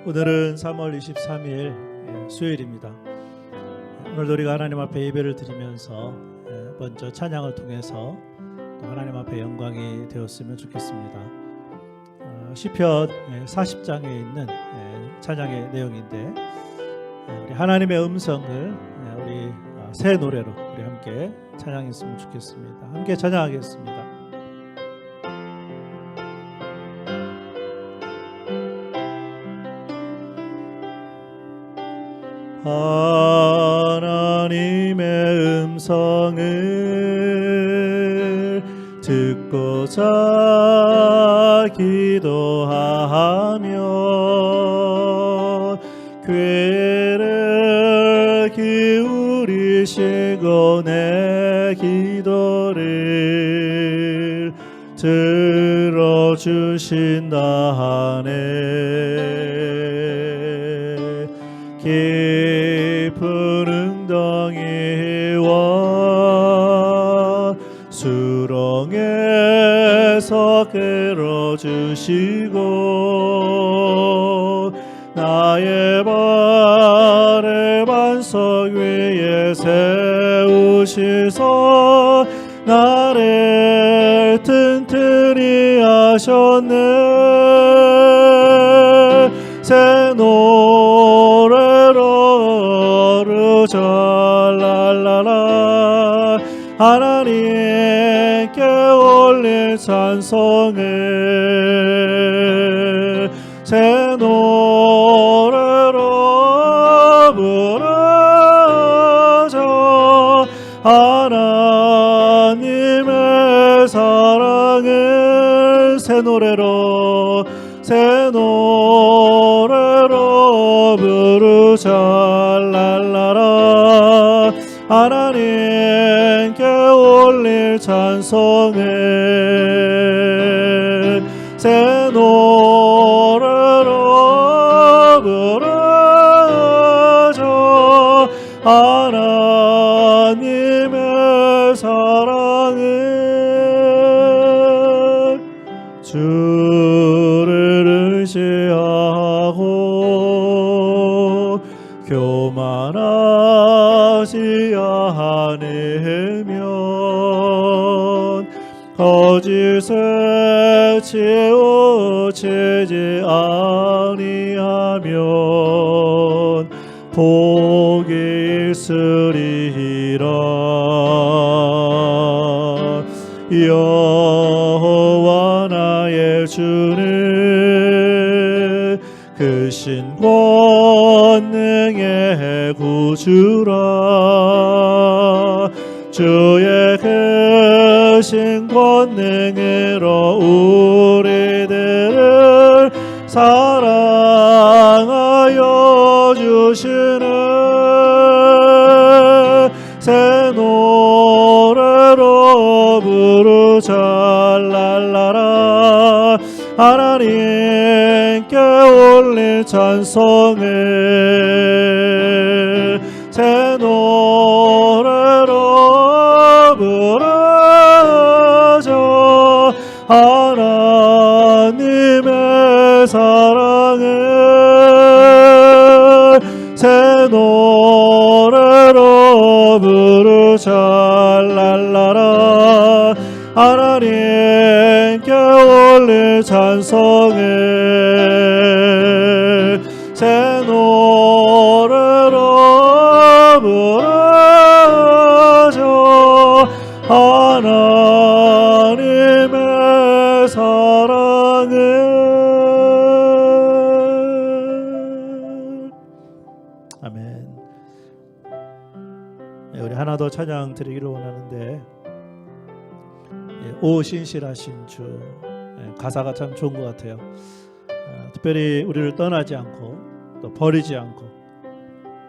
오늘은 3월 23일 수요일입니다. 오늘도 우리가 하나님 앞에 예배를 드리면서 먼저 찬양을 통해서 또 하나님 앞에 영광이 되었으면 좋겠습니다. 시편 40장에 있는 찬양의 내용인데, 우리 하나님의 음성을 우리 새 노래로 우리 함께 찬양했으면 좋겠습니다. 함께 찬양하겠습니다. 하나님의 음성을 듣고자 기도하며 귀를 기울이시고 내 기도를 들어주신다 하네. 깊은 웅덩이와 수렁에서 끌어주시고 나의 발을 반석 위에 세우시서 나를 튼튼히 하셨네. 새 노래로 랄랄라 하나님께 올릴 찬송을 새 노래로 부르죠. 하나님의 사랑을 새 노래로 부르자. 랄라라 하나님께 올릴 찬송을 새 노래로 부르죠. 하나님의 사랑을 주를 의지하고 교만하지 않으면 거짓에 치우치지 아니하면 복이 있으리라. 여호와 나의 주는 크신 권능의 구주라. 주의 크신 권능으로 우리들을 사랑하여 주시는 새 노래로 부르자. 랄라라 하나님께 올릴 찬송을 새 노래로 부르죠. 하나님의 사랑을 새 노래로 부르자. 랄라라 하나님께 올릴 찬송을 새 노래로 부르죠. 하나님의 사랑을. 아멘. 우리 하나 더 찬양 드리기를 원하는데, 오 신실하신 주, 가사가 참 좋은 것 같아요. 특별히 우리를 떠나지 않고 또 버리지 않고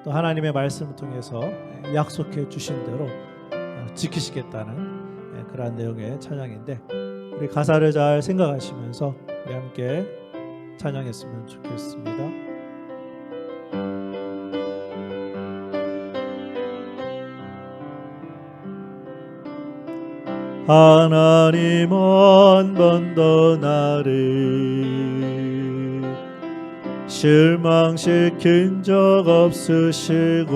또 하나님의 말씀을 통해서 약속해 주신 대로 지키시겠다는 그런 내용의 찬양인데, 우리 가사를 잘 생각하시면서 우리 함께 찬양했으면 좋겠습니다. 하나님 한 번 더 나를 실망시킨 적 없으시고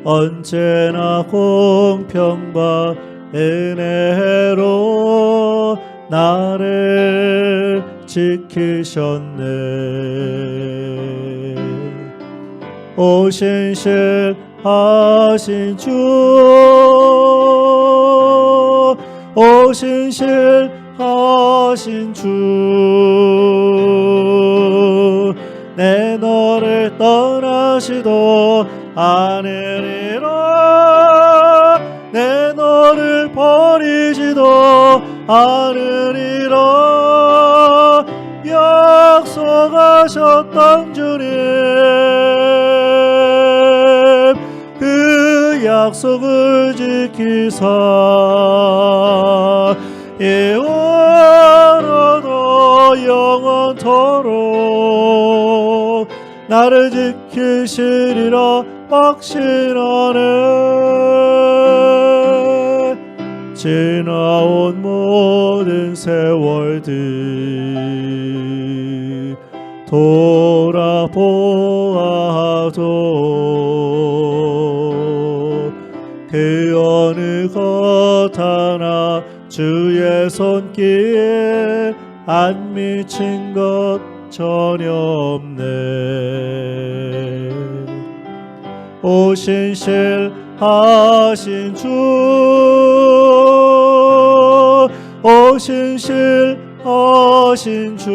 언제나 공평과 은혜로 나를 지키셨네. 오신실하신 주, 오신실하신 주, 내 너를 떠나시도 않으리라, 내 너를 버리지도 않으리라. 약속하셨던 주님, 그 약속을 지키사 영원하도 영원토록 나를 지키시리라 확신하네. 지나온 모든 세월들 돌아보아도 그 어느 것 하나 주의 손길에 안 미친 것 전혀 없네. 오신실하신 주, 오신실하신 주,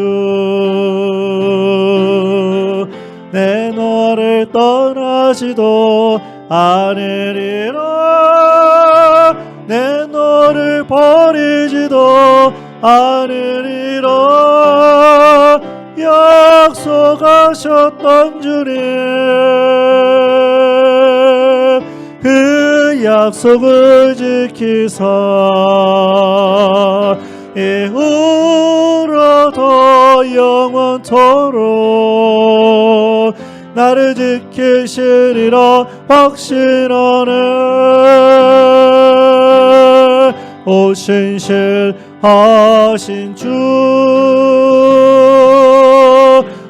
내 너를 떠나지도 않으리라, 내 너를 버리지도 않으리라. 약속하셨던 주님, 그 약속을 지키사 이후로도 영원토록 나를 지키시리라 확신하네. 오신실하신 주,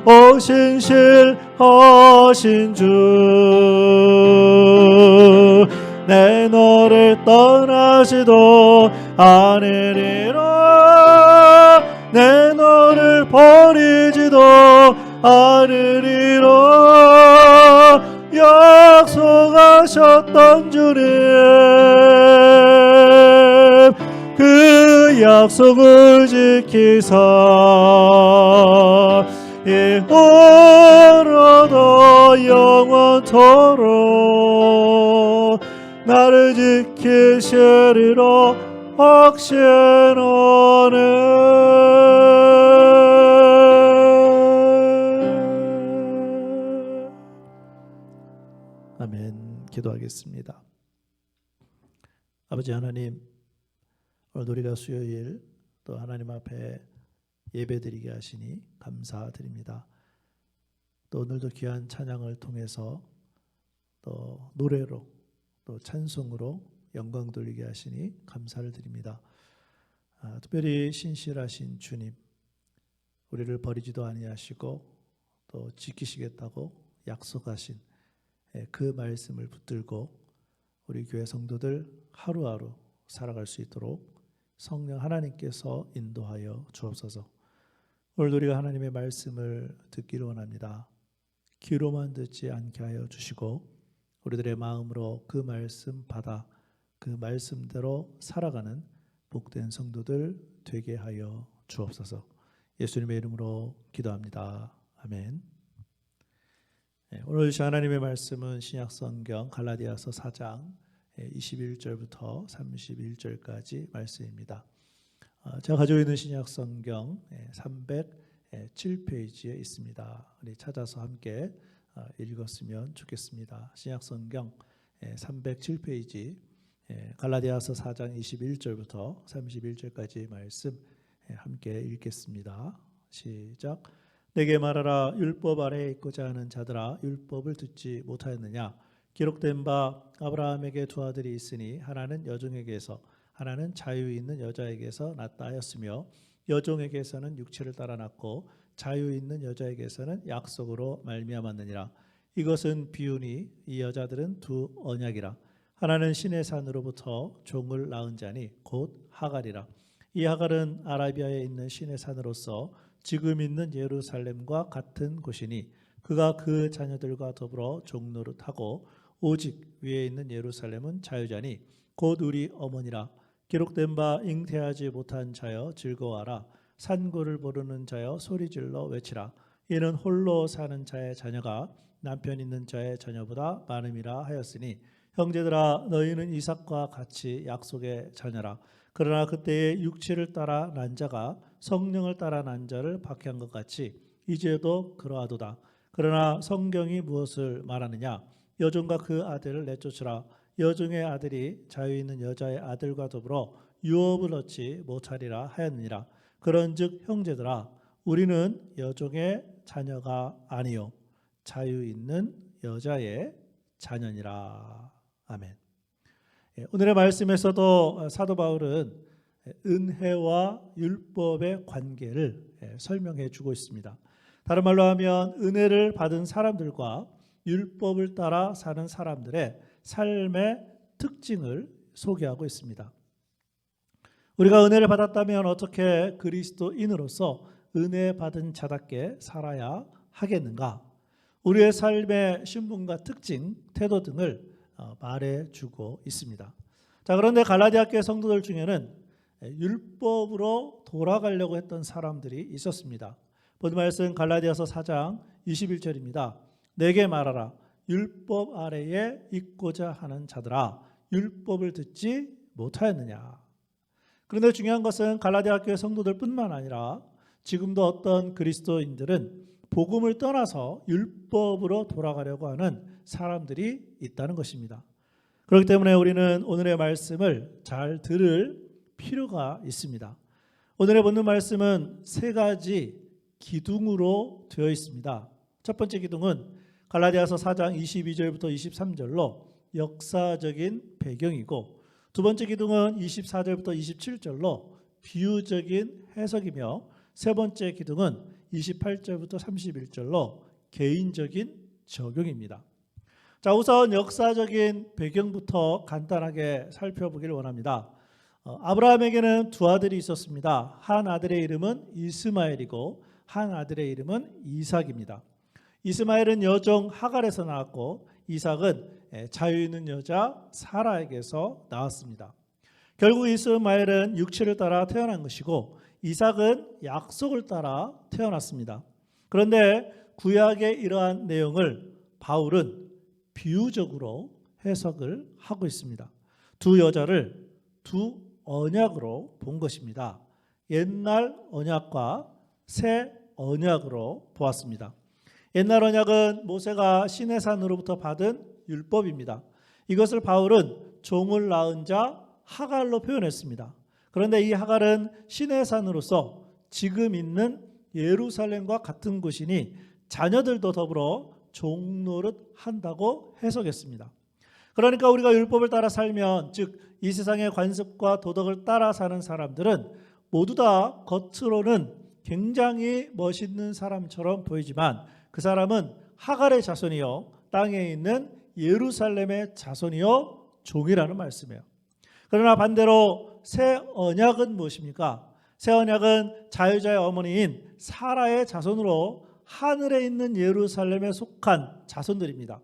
오신실하신 주, 내 너를 떠나지도 않으리라, 내 너를 버리지도 않으리라. 약속하셨던 주님, 그 약속을 지키사 이후로도 영원토록 나를 지키시리라 확신하네. 아멘. 기도하겠습니다. 아버지 하나님, 오늘 우리가 수요일 또 하나님 앞에 예배드리게 하시니 감사드립니다. 또 오늘도 귀한 찬양을 통해서 또 노래로 또 찬송으로 영광 돌리게 하시니 감사를 드립니다. 특별히 신실하신 주님, 우리를 버리지도 아니하시고 또 지키시겠다고 약속하신 그 말씀을 붙들고 우리 교회 성도들 하루하루 살아갈 수 있도록 성령 하나님께서 인도하여 주옵소서. 오늘 우리가 하나님의 말씀을 듣기를 원합니다. 귀로만 듣지 않게 하여 주시고 우리들의 마음으로 그 말씀 받아 그 말씀대로 살아가는 복된 성도들 되게 하여 주옵소서. 예수님의 이름으로 기도합니다. 아멘. 오늘 주신 하나님의 말씀은 신약성경 갈라디아서 4장 21절부터 31절까지 말씀입니다. 제가 가지고 있는 신약성경 307페이지에 있습니다. 우리 찾아서 함께 읽었으면 좋겠습니다. 신약성경 307페이지 갈라디아서 4장 21절부터 31절까지 말씀 함께 읽겠습니다. 시작. 내게 말하라. 율법 아래에 있고자 하는 자들아, 율법을 듣지 못하였느냐? 기록된 바 아브라함에게 두 아들이 있으니 하나는 여종에게서 하나는 자유 있는 여자에게서 낳다 하였으며 여종에게서는 육체를 따라 낳고 자유 있는 여자에게서는 약속으로 말미암았느니라. 이것은 비유니 이 여자들은 두 언약이라. 하나는 신의 산으로부터 종을 낳은 자니 곧 하갈이라. 이 하갈은 아라비아에 있는 신의 산으로서 지금 있는 예루살렘과 같은 곳이니 그가 그 자녀들과 더불어 종노릇하고 오직 위에 있는 예루살렘은 자유자니 곧 우리 어머니라. 기록된 바 잉태하지 못한 자여 즐거워하라. 산고를 모르는 자여 소리질러 외치라. 이는 홀로 사는 자의 자녀가 남편 있는 자의 자녀보다 많음이라 하였으니 형제들아 너희는 이삭과 같이 약속의 자녀라. 그러나 그때의 육체를 따라 난 자가 성령을 따라 난 자를 박해한 것 같이 이제도 그러하도다. 그러나 성경이 무엇을 말하느냐? 여종과 그 아들을 내쫓으라. 여종의 아들이 자유 있는 여자의 아들과 더불어 유업을 얻지 못하리라 하였느니라. 그런즉 형제들아 우리는 여종의 자녀가 아니요 자유 있는 여자의 자녀니라. 아멘. 오늘의 말씀에서도 사도 바울은 은혜와 율법의 관계를 설명해 주고 있습니다. 다른 말로 하면 은혜를 받은 사람들과 율법을 따라 사는 사람들의 삶의 특징을 소개하고 있습니다. 우리가 은혜를 받았다면 어떻게 그리스도인으로서 은혜 받은 자답게 살아야 하겠는가? 우리의 삶의 신분과 특징, 태도 등을 말해주고 있습니다. 자, 그런데 갈라디아 교회 성도들 중에는 율법으로 돌아가려고 했던 사람들이 있었습니다. 본 말씀 갈라디아서 4장 21절입니다. 내게 말하라. 율법 아래에 있고자 하는 자들아 율법을 듣지 못하였느냐. 그런데 중요한 것은 갈라디아 교회 성도들뿐만 아니라 지금도 어떤 그리스도인들은 복음을 떠나서 율법으로 돌아가려고 하는 사람들이 있다는 것입니다. 그렇기 때문에 우리는 오늘의 말씀을 잘 들을 필요가 있습니다. 오늘의 본문 말씀은 세 가지 기둥으로 되어 있습니다. 첫 번째 기둥은 갈라디아서 4장 22절부터 23절로 역사적인 배경이고, 두 번째 기둥은 24절부터 27절로 비유적인 해석이며, 세 번째 기둥은 28절부터 31절로 개인적인 적용입니다. 자, 우선 역사적인 배경부터 간단하게 살펴보기를 원합니다. 아브라함에게는 두 아들이 있었습니다. 한 아들의 이름은 이스마엘이고 한 아들의 이름은 이삭입니다. 이스마엘은 여종 하갈에서 나왔고 이삭은 자유 있는 여자 사라에게서 나왔습니다. 결국 이스마엘은 육체를 따라 태어난 것이고 이삭은 약속을 따라 태어났습니다. 그런데 구약의 이러한 내용을 바울은 비유적으로 해석을 하고 있습니다. 두 여자를 두 언약으로 본 것입니다. 옛날 언약과 새 언약으로 보았습니다. 옛날 언약은 모세가 시내산으로부터 받은 율법입니다. 이것을 바울은 종을 낳은 자 하갈로 표현했습니다. 그런데 이 하갈은 시내산으로서 지금 있는 예루살렘과 같은 곳이니 자녀들도 더불어 종노릇 한다고 해석했습니다. 그러니까 우리가 율법을 따라 살면, 즉 이 세상의 관습과 도덕을 따라 사는 사람들은 모두 다 겉으로는 굉장히 멋있는 사람처럼 보이지만 그 사람은 하갈의 자손이요 땅에 있는 예루살렘의 자손이요 종이라는 말씀이에요. 그러나 반대로 새 언약은 무엇입니까? 새 언약은 자유자의 어머니인 사라의 자손으로 하늘에 있는 예루살렘에 속한 자손들입니다.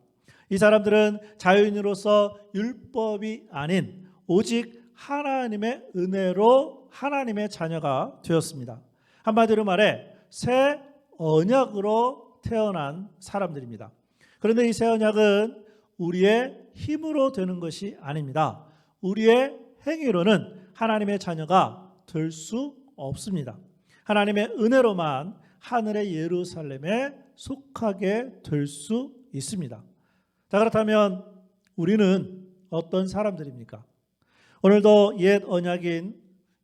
이 사람들은 자유인으로서 율법이 아닌 오직 하나님의 은혜로 하나님의 자녀가 되었습니다. 한마디로 말해 새 언약으로 태어난 사람들입니다. 그런데 이 새 언약은 우리의 힘으로 되는 것이 아닙니다. 우리의 행위로는 하나님의 자녀가 될 수 없습니다. 하나님의 은혜로만 하늘의 예루살렘에 속하게 될 수 있습니다. 자, 그렇다면 우리는 어떤 사람들입니까? 오늘도 옛 언약인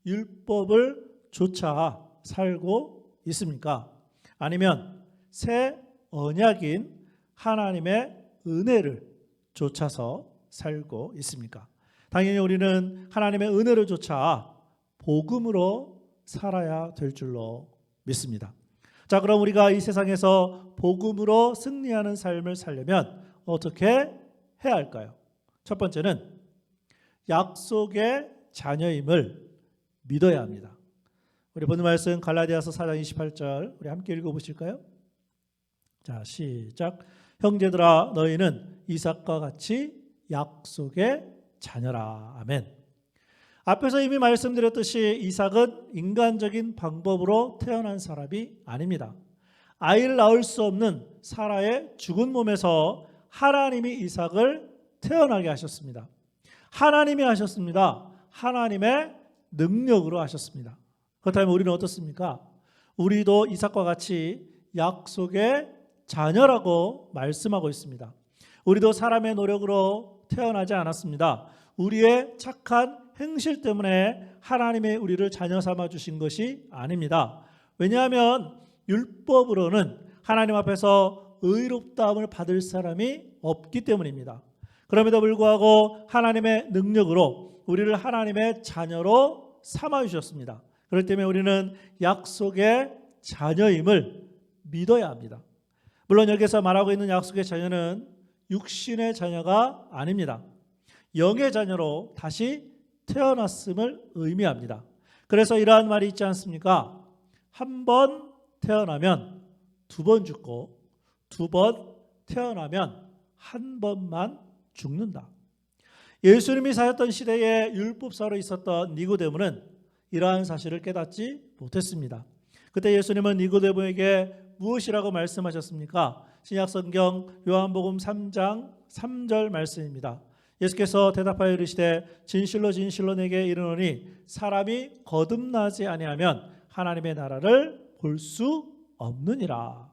율법을 쫓아 살고 있습니까? 아니면 새 언약인 하나님의 은혜를 쫓아서 살고 있습니까? 당연히 우리는 하나님의 은혜를 쫓아 복음으로 살아야 될 줄로 믿습니다. 자, 그럼 우리가 이 세상에서 복음으로 승리하는 삶을 살려면 어떻게 해야 할까요? 첫 번째는 약속의 자녀임을 믿어야 합니다. 우리 본문 말씀 갈라디아서 4장 28절 우리 함께 읽어보실까요? 자, 시작. 형제들아 너희는 이삭과 같이 약속의 자녀라. 아멘. 앞에서 이미 말씀드렸듯이 이삭은 인간적인 방법으로 태어난 사람이 아닙니다. 아이를 낳을 수 없는 사라의 죽은 몸에서 하나님이 이삭을 태어나게 하셨습니다. 하나님이 하셨습니다. 하나님의 능력으로 하셨습니다. 그렇다면 우리는 어떻습니까? 우리도 이삭과 같이 약속의 자녀라고 말씀하고 있습니다. 우리도 사람의 노력으로 태어나지 않았습니다. 우리의 착한 행실 때문에 하나님의 우리를 자녀 삼아 주신 것이 아닙니다. 왜냐하면 율법으로는 하나님 앞에서 의롭다함을 받을 사람이 없기 때문입니다. 그럼에도 불구하고 하나님의 능력으로 우리를 하나님의 자녀로 삼아 주셨습니다. 그렇기 때문에 우리는 약속의 자녀임을 믿어야 합니다. 물론 여기서 말하고 있는 약속의 자녀는 육신의 자녀가 아닙니다. 영의 자녀로 다시 태어났음을 의미합니다. 그래서 이러한 말이 있지 않습니까? 한 번 태어나면 두 번 죽고 두 번 태어나면 한 번만 죽는다. 예수님이 사셨던 시대에 율법사로 있었던 니고데모는 이러한 사실을 깨닫지 못했습니다. 그때 예수님은 니고데모에게 무엇이라고 말씀하셨습니까? 신약성경 요한복음 3장 3절 말씀입니다. 예수께서 대답하여 이르시되 진실로 진실로 내게 이르노니 사람이 거듭나지 아니하면 하나님의 나라를 볼 수 없느니라.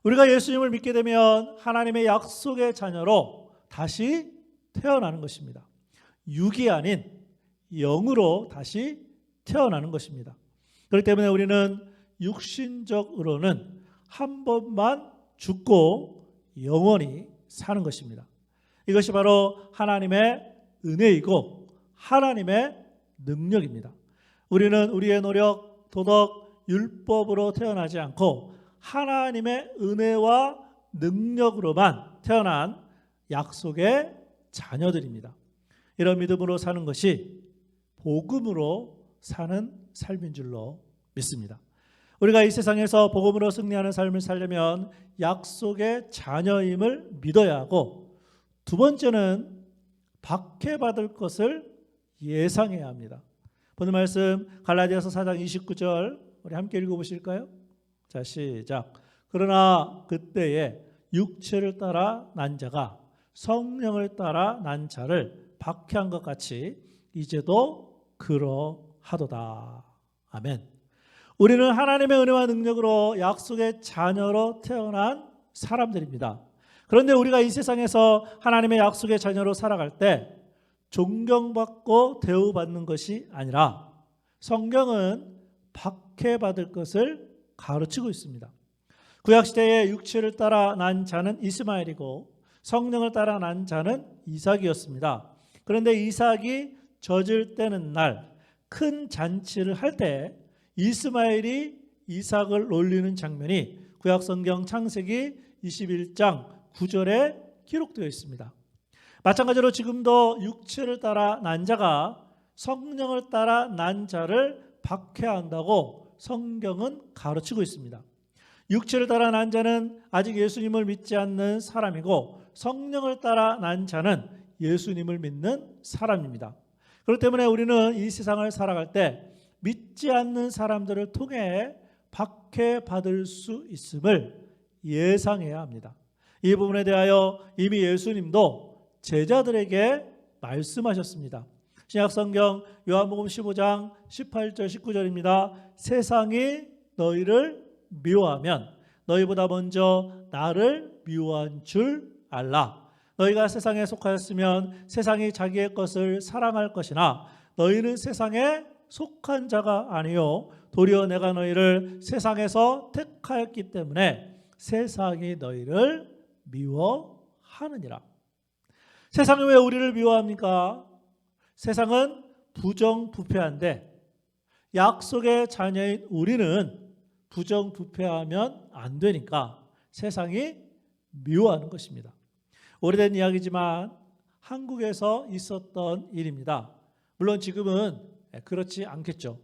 우리가 예수님을 믿게 되면 하나님의 약속의 자녀로 다시 태어나는 것입니다. 육이 아닌 영으로 다시 태어나는 것입니다. 그렇기 때문에 우리는 육신적으로는 한 번만 죽고 영원히 사는 것입니다. 이것이 바로 하나님의 은혜이고 하나님의 능력입니다. 우리는 우리의 노력, 도덕, 율법으로 태어나지 않고 하나님의 은혜와 능력으로만 태어난 약속의 자녀들입니다. 이런 믿음으로 사는 것이 복음으로 사는 삶인 줄로 믿습니다. 우리가 이 세상에서 복음으로 승리하는 삶을 살려면 약속의 자녀임을 믿어야 하고, 두 번째는 박해받을 것을 예상해야 합니다. 오늘 말씀 갈라디아서 4장 29절 우리 함께 읽어보실까요? 자, 시작. 그러나 그때에 육체를 따라 난 자가 성령을 따라 난 자를 박해한 것 같이 이제도 그러하도다. 아멘. 우리는 하나님의 은혜와 능력으로 약속의 자녀로 태어난 사람들입니다. 그런데 우리가 이 세상에서 하나님의 약속의 자녀로 살아갈 때 존경받고 대우받는 것이 아니라 성경은 박해받을 것을 가르치고 있습니다. 구약시대에 육체를 따라 난 자는 이스마엘이고 성령을 따라 난 자는 이삭이었습니다. 그런데 이삭이 젖을 떼는 날 큰 잔치를 할 때 이스마엘이 이삭을 놀리는 장면이 구약성경 창세기 21장 9절에 기록되어 있습니다. 마찬가지로 지금도 육체를 따라 난 자가 성령을 따라 난 자를 박해한다고 성경은 가르치고 있습니다. 육체를 따라 난 자는 아직 예수님을 믿지 않는 사람이고 성령을 따라 난 자는 예수님을 믿는 사람입니다. 그렇기 때문에 우리는 이 세상을 살아갈 때 믿지 않는 사람들을 통해 박해받을 수 있음을 예상해야 합니다. 이 부분에 대하여 이미 예수님도 제자들에게 말씀하셨습니다. 신약성경 요한복음 15장 18절 19절입니다. 세상이 너희를 미워하면 너희보다 먼저 나를 미워한 줄 알라. 너희가 세상에 속하였으면 세상이 자기의 것을 사랑할 것이나 너희는 세상에 속한 자가 아니요 도리어 내가 너희를 세상에서 택하였기 때문에 세상이 너희를 미워하느니라. 세상이 왜 우리를 미워합니까? 세상은 부정부패한데 약속의 자녀인 우리는 부정부패하면 안 되니까 세상이 미워하는 것입니다. 오래된 이야기지만 한국에서 있었던 일입니다. 물론 지금은 그렇지 않겠죠.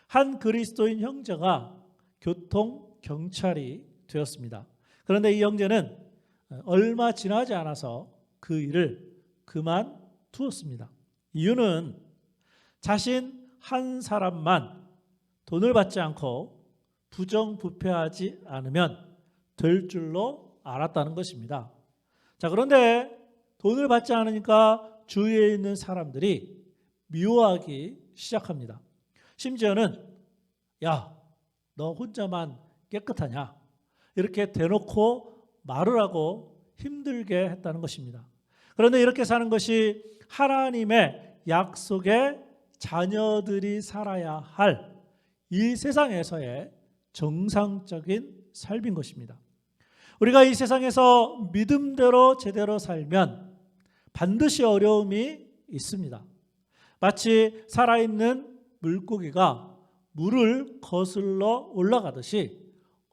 한 그리스도인 형제가 교통경찰이 되었습니다. 그런데 이 형제는 얼마 지나지 않아서 그 일을 그만두었습니다. 이유는 자신 한 사람만 돈을 받지 않고 부정부패하지 않으면 될 줄로 알았다는 것입니다. 자, 그런데 돈을 받지 않으니까 주위에 있는 사람들이 미워하기 시작합니다. 심지어는 야, 너 혼자만 깨끗하냐? 이렇게 대놓고 말을 하고 힘들게 했다는 것입니다. 그런데 이렇게 사는 것이 하나님의 약속의 자녀들이 살아야 할 이 세상에서의 정상적인 삶인 것입니다. 우리가 이 세상에서 믿음대로 제대로 살면 반드시 어려움이 있습니다. 마치 살아있는 물고기가 물을 거슬러 올라가듯이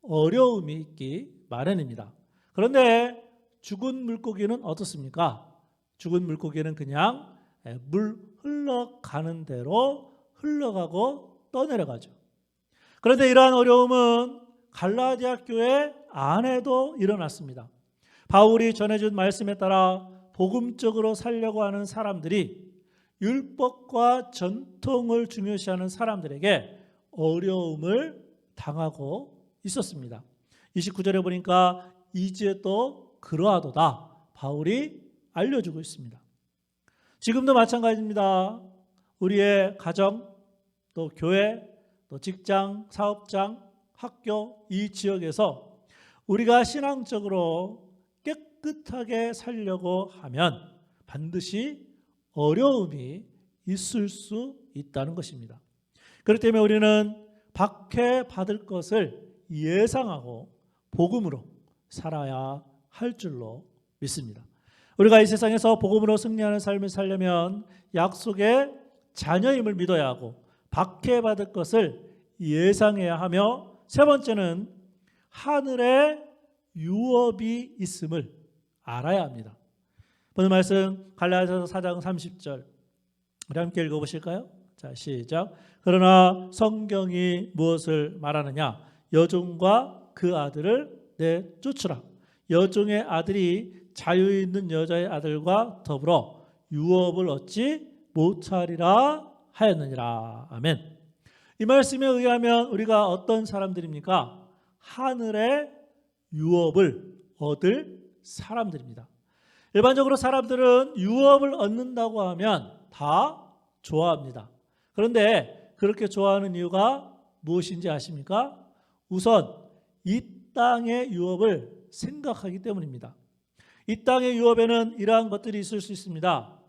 어려움이 있기 마련입니다. 그런데 죽은 물고기는 어떻습니까? 죽은 물고기는 그냥 물 흘러가는 대로 흘러가고 떠내려가죠. 그런데 이러한 어려움은 갈라디아 교회 안에도 일어났습니다. 바울이 전해준 말씀에 따라 복음적으로 살려고 하는 사람들이 율법과 전통을 중요시하는 사람들에게 어려움을 당하고 있었습니다. 29절에 보니까 이제도 그러하도다 바울이 알려주고 있습니다. 지금도 마찬가지입니다. 우리의 가정, 또 교회, 또 직장, 사업장, 학교, 이 지역에서 우리가 신앙적으로 깨끗하게 살려고 하면 반드시 어려움이 있을 수 있다는 것입니다. 그렇기 때문에 우리는 박해받을 것을 예상하고 복음으로 살아야 할 줄로 믿습니다. 우리가 이 세상에서 복음으로 승리하는 삶을 살려면 약속의 자녀임을 믿어야 하고 박해받을 것을 예상해야 하며, 세 번째는 하늘에 유업이 있음을 알아야 합니다. 오늘 말씀 갈라디아서 4장 30절 우리 함께 읽어보실까요? 자, 시작. 그러나 성경이 무엇을 말하느냐? 여종과 그 아들을 내쫓으라. 여종의 아들이 자유 있는 여자의 아들과 더불어 유업을 얻지 못하리라 하였느니라. 아멘. 이 말씀에 의하면 우리가 어떤 사람들입니까? 하늘의 유업을 얻을 사람들입니다. 일반적으로 사람들은 유업을 얻는다고 하면 다 좋아합니다. 그런데 그렇게 좋아하는 이유가 무엇인지 아십니까? 우선 이 땅의 유업을 생각하기 때문입니다. 이 땅의 유업에는 이러한 것들이 있을 수 있습니다.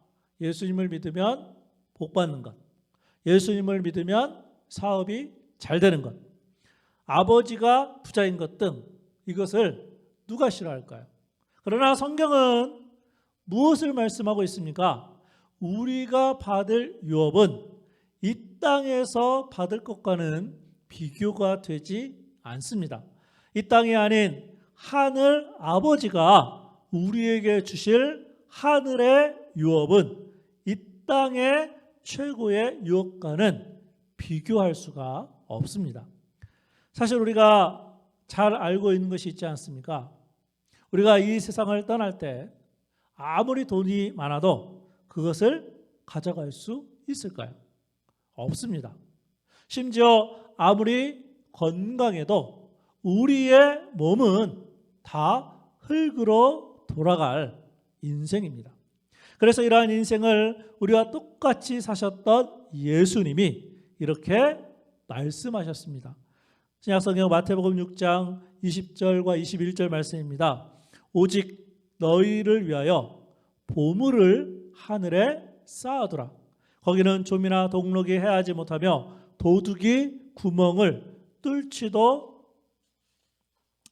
예수님을 믿으면 복 받는 것, 예수님을 믿으면 사업이 잘 되는 것, 아버지가 부자인 것 등, 이것을 누가 싫어할까요? 그러나 성경은 무엇을 말씀하고 있습니까? 우리가 받을 유업은 이 땅에서 받을 것과는 비교가 되지 않습니다. 이 땅이 아닌 하늘 아버지가 우리에게 주실 하늘의 유업은 이 땅의 최고의 유업과는 비교할 수가 없습니다. 사실 우리가 잘 알고 있는 것이 있지 않습니까? 우리가 이 세상을 떠날 때 아무리 돈이 많아도 그것을 가져갈 수 있을까요? 없습니다. 심지어 아무리 건강해도 우리의 몸은 다 흙으로 돌아갈 인생입니다. 그래서 이러한 인생을 우리와 똑같이 사셨던 예수님이 이렇게 말씀하셨습니다. 신약성경 마태복음 6장 20절과 21절 말씀입니다. 오직 너희를 위하여 보물을 하늘에 쌓아두라. 거기는 좀이나 동록이 해하지 못하며 도둑이 구멍을 뚫지도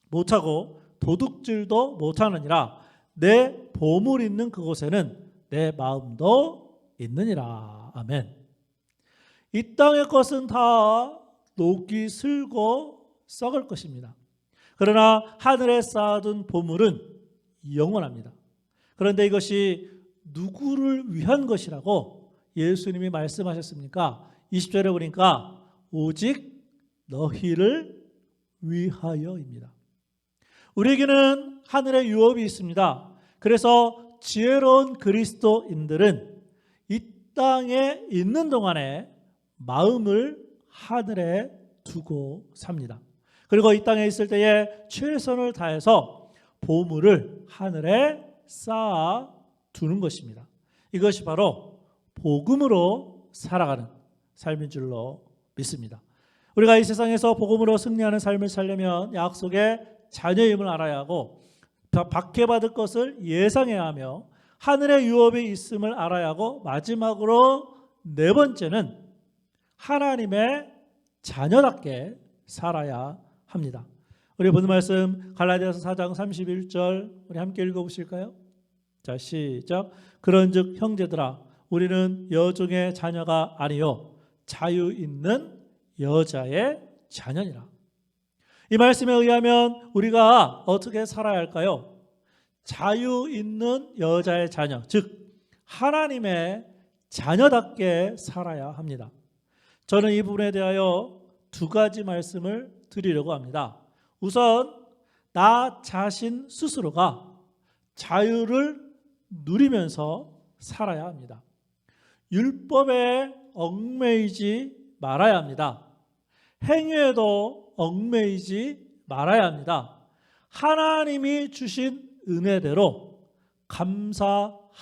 못하고 도둑질도 못하느니라. 내 보물 있는 그곳에는 내 마음도 있느니라. 아멘. 이 땅의 것은 다 녹이 슬고 썩을 것입니다. 그러나 하늘에 쌓아둔 보물은 영원합니다. 그런데 이것이 누구를 위한 것이라고 예수님이 말씀하셨습니까? 20절에 보니까 오직 너희를 위하여입니다. 우리에게는 하늘의 유업이 있습니다. 그래서 지혜로운 그리스도인들은 이 땅에 있는 동안에 마음을 하늘에 두고 삽니다. 그리고 이 땅에 있을 때에 최선을 다해서 보물을 하늘에 쌓아 두는 것입니다. 이것이 바로 복음으로 살아가는 삶인 줄로 믿습니다. 우리가 이 세상에서 복음으로 승리하는 삶을 살려면 약속의 자녀임을 알아야 하고 박해받을 것을 예상해야 하며 하늘의 유업이 있음을 알아야 하고 마지막으로 네 번째는 하나님의 자녀답게 살아야 합니다. 우리 본 말씀 갈라디아서 4장 31절 우리 함께 읽어보실까요? 자, 시작. 그런즉 형제들아 우리는 여종의 자녀가 아니요 자유 있는 여자의 자녀니라. 이 말씀에 의하면 우리가 어떻게 살아야 할까요? 자유 있는 여자의 자녀, 즉 하나님의 자녀답게 살아야 합니다. 저는 이 부분에 대하여 두 가지 말씀을 드리려고 합니다. 우선 나 자신 스스로가 자유를 누리면서 살아야 합니다. 율법에 얽매이지 말아야 합니다. 행위에도 얽매이지 말아야 합니다. 하나님이 주신 은혜대로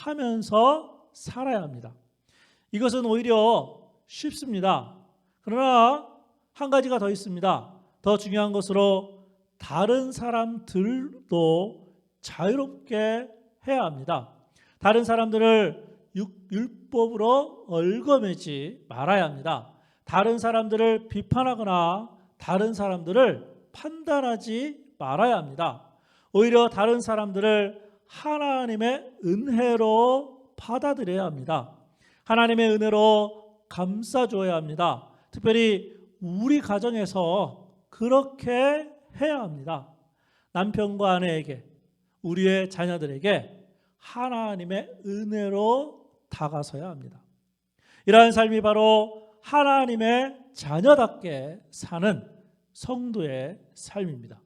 감사하면서 살아야 합니다. 이것은 오히려 쉽습니다. 그러나 한 가지가 더 있습니다. 더 중요한 것으로 다른 사람들도 자유롭게 해야 합니다. 다른 사람들을 율법으로 얽어매지 말아야 합니다. 다른 사람들을 비판하거나 다른 사람들을 판단하지 말아야 합니다. 오히려 다른 사람들을 하나님의 은혜로 받아들여야 합니다. 하나님의 은혜로 감싸줘야 합니다. 특별히 우리 가정에서 그렇게 해야 합니다. 남편과 아내에게, 우리의 자녀들에게 하나님의 은혜로 다가서야 합니다. 이러한 삶이 바로 하나님의 자녀답게 사는 성도의 삶입니다.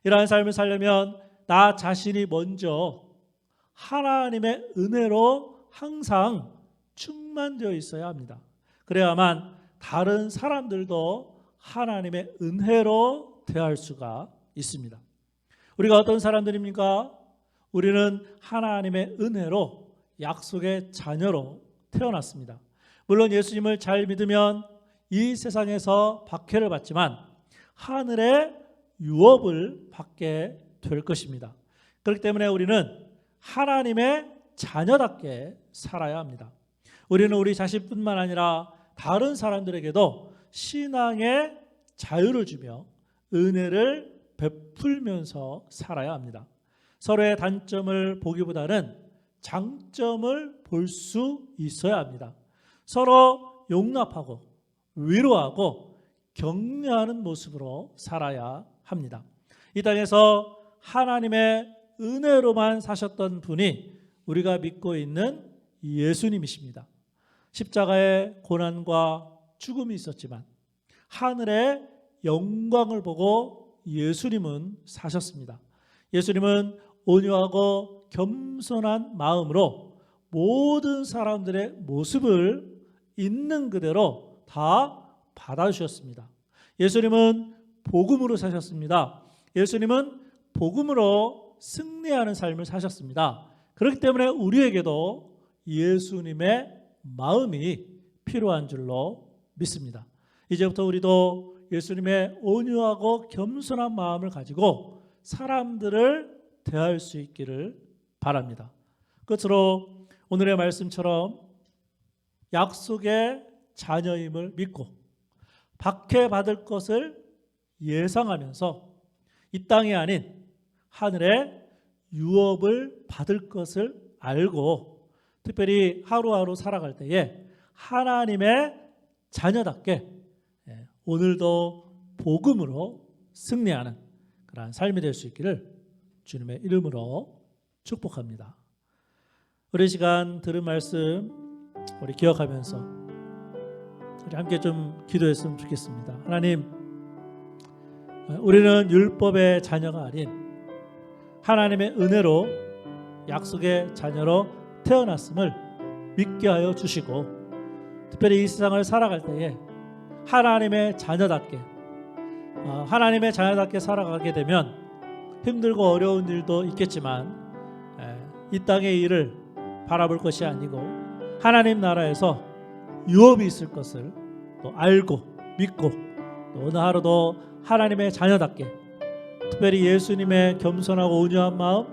이러한 삶을 살려면 나 자신이 먼저 하나님의 은혜로 항상 충만되어 있어야 합니다. 그래야만 다른 사람들도 하나님의 은혜로 대할 수가 있습니다. 우리가 어떤 사람들입니까? 우리는 하나님의 은혜로 약속의 자녀로 태어났습니다. 물론 예수님을 잘 믿으면 이 세상에서 박해를 받지만 하늘의 유업을 받게 될 것입니다. 그렇기 때문에 우리는 하나님의 자녀답게 살아야 합니다. 우리는 우리 자신뿐만 아니라 다른 사람들에게도 신앙의 자유를 주며 은혜를 베풀면서 살아야 합니다. 서로의 단점을 보기보다는 장점을 볼 수 있어야 합니다. 서로 용납하고 위로하고 격려하는 모습으로 살아야 합니다. 이 땅에서 하나님의 은혜로만 사셨던 분이 우리가 믿고 있는 예수님이십니다. 십자가의 고난과 죽음이 있었지만 하늘의 영광을 보고 예수님은 사셨습니다. 예수님은 온유하고 겸손한 마음으로 모든 사람들의 모습을 있는 그대로 다 받아주셨습니다. 예수님은 복음으로 사셨습니다. 예수님은 복음으로 승리하는 삶을 사셨습니다. 그렇기 때문에 우리에게도 예수님의 마음이 필요한 줄로 믿습니다. 이제부터 우리도 예수님의 온유하고 겸손한 마음을 가지고 사람들을 대할 수 있기를 바랍니다. 끝으로 오늘의 말씀처럼 약속의 자녀임을 믿고 박해받을 것을 예상하면서 이 땅이 아닌 하늘의 유업을 받을 것을 알고 특별히 하루하루 살아갈 때에 하나님의 자녀답게 오늘도 복음으로 승리하는 그러한 삶이 될 수 있기를 주님의 이름으로 축복합니다. 우리 시간 들은 말씀 우리 기억하면서 우리 함께 좀 기도했으면 좋겠습니다. 하나님, 우리는 율법의 자녀가 아닌 하나님의 은혜로 약속의 자녀로 태어났음을 믿게 하여 주시고, 특별히 이 세상을 살아갈 때에 하나님의 자녀답게 살아가게 되면 힘들고 어려운 일도 있겠지만 이 땅의 일을 바라볼 것이 아니고 하나님 나라에서 유업이 있을 것을 또 알고 믿고, 또 어느 하루도 하나님의 자녀답게, 특별히 예수님의 겸손하고 온유한 마음,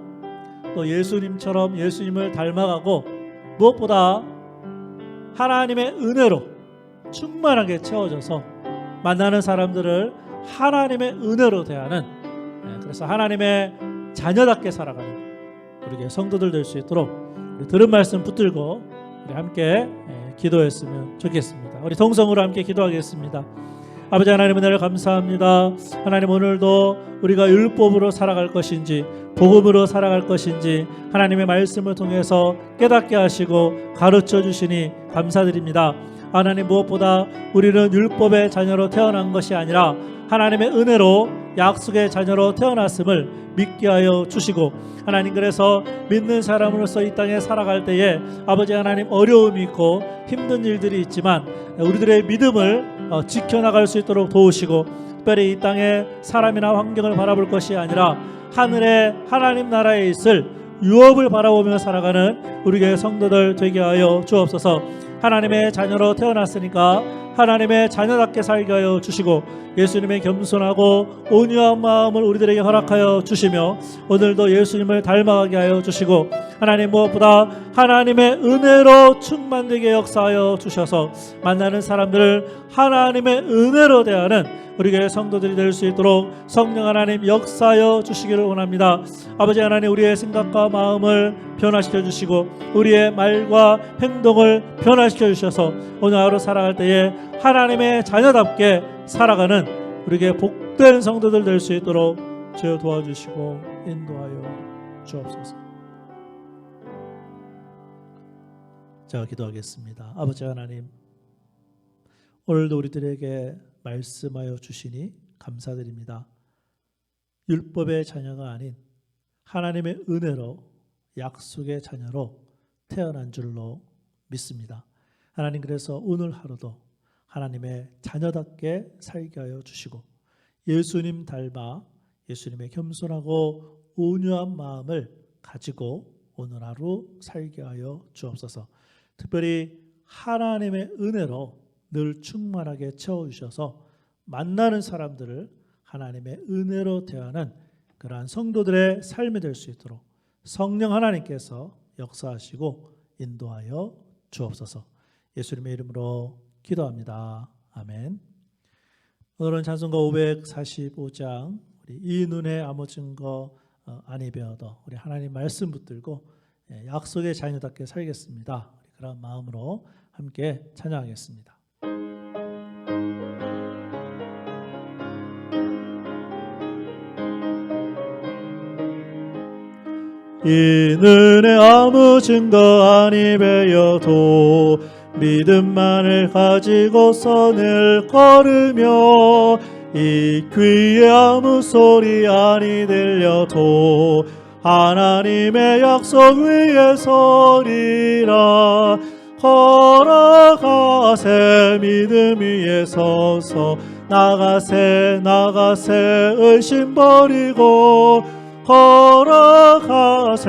또 예수님처럼 예수님을 닮아가고, 무엇보다 하나님의 은혜로 충만하게 채워져서 만나는 사람들을 하나님의 은혜로 대하는, 그래서 하나님의 자녀답게 살아가는 우리 성도들 될 수 있도록 우리 들은 말씀 붙들고 우리 함께 기도했으면 좋겠습니다. 우리 동성으로 함께 기도하겠습니다. 아버지 하나님, 은혜를 감사합니다. 하나님, 오늘도 우리가 율법으로 살아갈 것인지 복음으로 살아갈 것인지 하나님의 말씀을 통해서 깨닫게 하시고 가르쳐 주시니 감사드립니다. 하나님, 무엇보다 우리는 율법의 자녀로 태어난 것이 아니라 하나님의 은혜로 약속의 자녀로 태어났음을 믿게 하여 주시고, 하나님, 그래서 믿는 사람으로서 이 땅에 살아갈 때에 아버지 하나님, 어려움이 있고 힘든 일들이 있지만 우리들의 믿음을 지켜나갈 수 있도록 도우시고, 특별히 이 땅에 사람이나 환경을 바라볼 것이 아니라 하늘의 하나님 나라에 있을 유업을 바라보며 살아가는 우리 교회 성도들 되게 하여 주옵소서. 하나님의 자녀로 태어났으니까 하나님의 자녀답게 살게 하여 주시고, 예수님의 겸손하고 온유한 마음을 우리들에게 허락하여 주시며, 오늘도 예수님을 닮아가게 하여 주시고, 하나님, 무엇보다 하나님의 은혜로 충만되게 역사하여 주셔서 만나는 사람들을 하나님의 은혜로 대하는 우리 교회 성도들이 될 수 있도록 성령 하나님 역사하여 주시기를 원합니다. 아버지 하나님, 우리의 생각과 마음을 변화시켜 주시고 우리의 말과 행동을 변화시켜 주셔서 오늘 하루 살아갈 때에 하나님의 자녀답게 살아가는 우리에게 복된 성도들 될 수 있도록 주여 도와주시고 인도하여 주옵소서. 자, 기도하겠습니다. 아버지 하나님, 오늘도 우리들에게 말씀하여 주시니 감사드립니다. 율법의 자녀가 아닌 하나님의 은혜로 약속의 자녀로 태어난 줄로 믿습니다. 하나님, 그래서 오늘 하루도 하나님의 자녀답게 살게 하여 주시고 예수님 닮아 예수님의 겸손하고 온유한 마음을 가지고 오늘 하루 살게 하여 주옵소서. 특별히 하나님의 은혜로 늘 충만하게 채워주셔서 만나는 사람들을 하나님의 은혜로 대하는 그러한 성도들의 삶이 될 수 있도록 성령 하나님께서 역사하시고 인도하여 주옵소서. 예수님의 이름으로 기도합니다. 아멘. 오늘은 찬송가 545장 우리 이 눈에 아무 증거 아니 배어도 우리 하나님 말씀 붙들고 약속의 자녀답게 살겠습니다. 그런 마음으로 함께 찬양하겠습니다. 이 눈에 아무 증거 아니 배어도 믿음만을 가지고서 늘 걸으며 이 귀에 아무 소리 아니 들려도 하나님의 약속 위에 서리라. 걸어가세 믿음 위에 서서 나가세 의심 버리고 걸어가세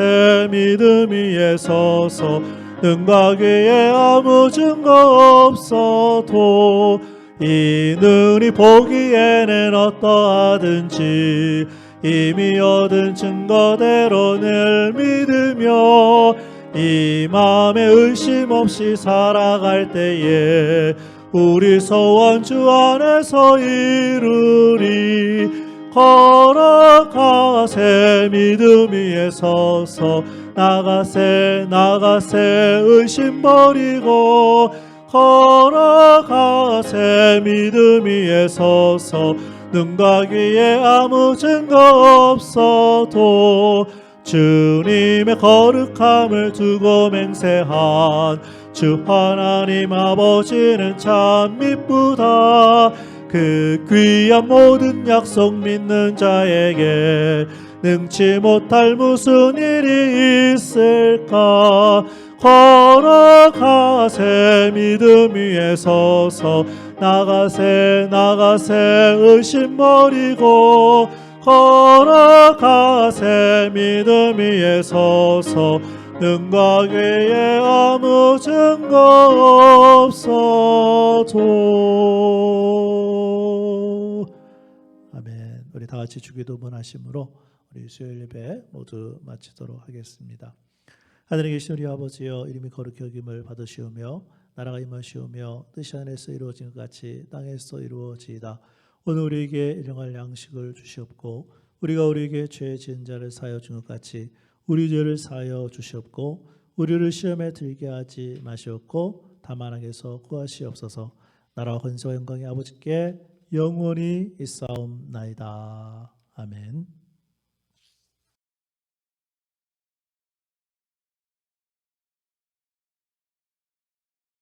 믿음 위에 서서 눈과 귀에 아무 증거 없어도 이 눈이 보기에는 어떠하든지 이미 얻은 증거대로 늘 믿으며 이 마음에 의심 없이 살아갈 때에 우리 소원 주 안에서 이루리. 걸어가세 믿음 위에 서서 나가세 의심 버리고 걸어가세 믿음 위에 서서 눈과 귀에 아무 증거 없어도 주님의 거룩함을 두고 맹세한 주 하나님 아버지는 참 미쁘다. 그 귀한 모든 약속 믿는 자에게 능치 못할 무슨 일이 있을까. 걸어가세 믿음 위에 서서 나가세 의심 버리고 걸어가세 믿음 위에 서서 눈과 귀에 아무 증거 없어도. 아멘. 우리 다 같이 주기도 원하심으로 우리 수요일 예배 모두 마치도록 하겠습니다. 하늘에 계신 우리 아버지여, 이름이 거룩히 여김을 받으시오며 나라가 임하시오며 뜻이 하늘에서 이루어진 것 같이 땅에서 이루어지이다. 오늘 우리에게 일용할 양식을 주시옵고 우리가 우리에게 죄 지은 자를 사하여 준 것 같이 우리 죄를 사하여 주시옵고 우리를 시험에 들게 하지 마시옵고 다만 악에서 구하시옵소서. 나라와 권세와 영광이 아버지께 영원히 있사옵나이다. 아멘.